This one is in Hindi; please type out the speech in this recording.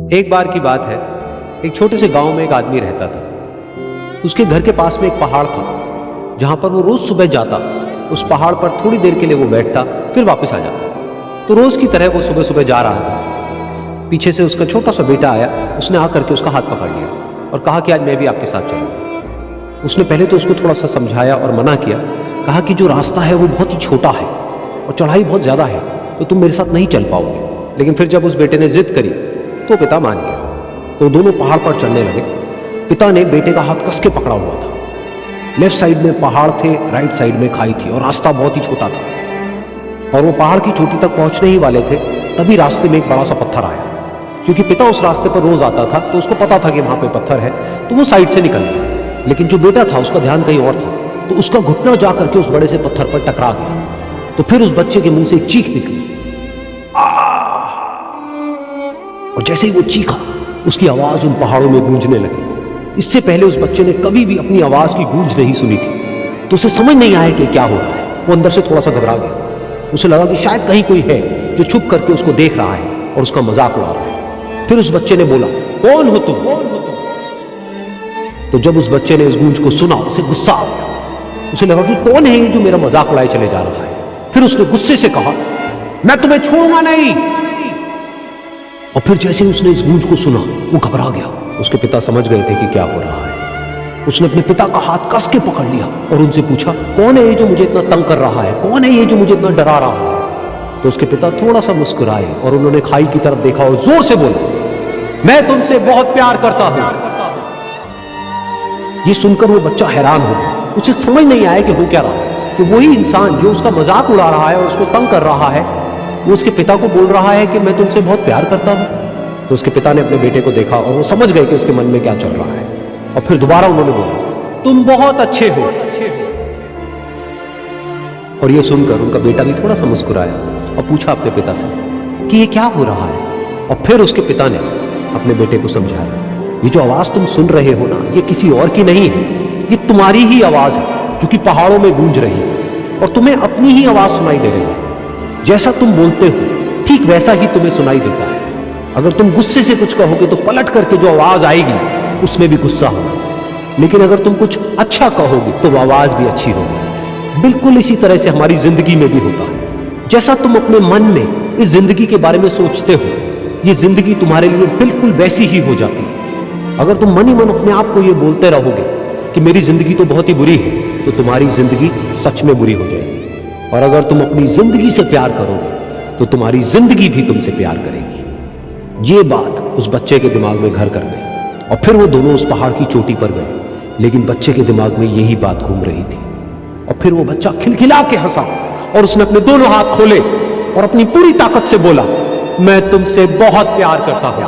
एक बार की बात है, एक छोटे से गांव में एक आदमी रहता था। उसके घर के पास में एक पहाड़ था, जहां पर वो रोज सुबह जाता। उस पहाड़ पर थोड़ी देर के लिए वो बैठता, फिर वापस आ जाता। तो रोज की तरह वो सुबह सुबह जा रहा था। पीछे से उसका छोटा सा बेटा आया। उसने आकर के उसका हाथ पकड़ लिया और कहा कि आज मैं भी आपके साथ चलूं। उसने पहले तो उसको थोड़ा सा समझाया और मना किया। कहा कि जो रास्ता है वो बहुत ही छोटा है और चढ़ाई बहुत ज्यादा है, तो तुम मेरे साथ नहीं चल पाओगे। लेकिन फिर जब उस बेटे ने जिद करी तो पिता मान गया। तो दोनों पहाड़ पर चढ़ने लगे। पिता ने बेटे का हाथ कस के पकड़ा हुआ था। लेफ्ट साइड में पहाड़ थे, राइट साइड में खाई थी और रास्ता बहुत ही छोटा था। और वो पहाड़ की चोटी तक पहुंचने ही वाले थे, तभी रास्ते में एक बड़ा सा पत्थर आया। क्योंकि पिता उस रास्ते पर रोज आता था, तो उसको पता था कि वहां पे पत्थर है, तो वो साइड से निकल गया। लेकिन जो बेटा था उसका ध्यान कहीं और था, तो उसका घुटना जा करके उस बड़े से पत्थर पर टकरा गया। तो फिर उस बच्चे के मुंह से एक चीख निकली, और जैसे ही वो चीखा, उसकी आवाज उन पहाड़ों में गूंजने लगी। इससे पहले उस बच्चे ने कभी भी अपनी आवाज की गूंज नहीं सुनी थी, तो उसे समझ नहीं आया कि क्या हो रहा है। वो अंदर से थोड़ा सा घबरा गया। उसे लगा कि शायद कहीं कोई है जो छुप करके उसको देख रहा है और उसका मजाक उड़ा रहा है। फिर उस बच्चे ने बोला, कौन हो तुम? तो जब उस बच्चे ने इस गूंज को सुना, उसे गुस्सा आ गया। उसे लगा कि कौन है ये जो मेरा मजाक उड़ाए चले जा रहा है। फिर उसने गुस्से से कहा, मैं तुम्हें छोड़ूंगा नहीं। और फिर जैसे उसने इस गूंज को सुना, वो घबरा गया। उसके पिता समझ गए थे कि क्या हो रहा है। उसने अपने पिता का हाथ कस के पकड़ लिया और उनसे पूछा, कौन है ये जो मुझे इतना तंग कर रहा है? कौन है ये जो मुझे इतना डरा रहा है? तो उसके पिता थोड़ा सा मुस्कुराए और उन्होंने खाई की तरफ देखा और जोर से बोले, मैं तुमसे बहुत प्यार करता हूं। ये सुनकर वो बच्चा हैरान हो गया। उसे समझ नहीं आया कि हो क्या रहा है, कि वही इंसान जो उसका मजाक उड़ा रहा है और उसको तंग कर रहा है, वो उसके पिता को बोल रहा है कि मैं तुमसे बहुत प्यार करता हूं। तो उसके पिता ने अपने बेटे को देखा और वो समझ गए कि उसके मन में क्या चल रहा है। और फिर दोबारा उन्होंने बोला, तुम बहुत अच्छे हो। और ये सुनकर उनका बेटा भी थोड़ा सा मुस्कुराया और पूछा अपने पिता से कि ये क्या हो रहा है। और फिर उसके पिता ने अपने बेटे को समझाया, ये जो आवाज तुम सुन रहे हो ना, ये किसी और की नहीं है, ये तुम्हारी ही आवाज है जो कि पहाड़ों में गूंज रही है। और तुम्हें अपनी ही आवाज सुनाई दे रही है। जैसा तुम बोलते हो ठीक वैसा ही तुम्हें सुनाई देता है। अगर तुम गुस्से से कुछ कहोगे तो पलट करके जो आवाज आएगी उसमें भी गुस्सा होगा। लेकिन अगर तुम कुछ अच्छा कहोगे तो वो आवाज भी अच्छी होगी। बिल्कुल इसी तरह से हमारी जिंदगी में भी होता है। जैसा तुम अपने मन में इस जिंदगी के बारे में सोचते हो, ये जिंदगी तुम्हारे लिए बिल्कुल वैसी ही हो जाती है। अगर तुम मन ही मन अपने आप को ये बोलते रहोगे कि मेरी जिंदगी तो बहुत ही बुरी है, तो तुम्हारी जिंदगी सच में बुरी हो जाएगी। और अगर तुम अपनी जिंदगी से प्यार करोगे तो तुम्हारी जिंदगी भी तुमसे प्यार करेगी। ये बात उस बच्चे के दिमाग में घर कर गई और फिर वो दोनों उस पहाड़ की चोटी पर गए। लेकिन बच्चे के दिमाग में यही बात घूम रही थी। और फिर वो बच्चा खिलखिला के हंसा और उसने अपने दोनों हाथ खोले और अपनी पूरी ताकत से बोला, मैं तुमसे बहुत प्यार करता हूं।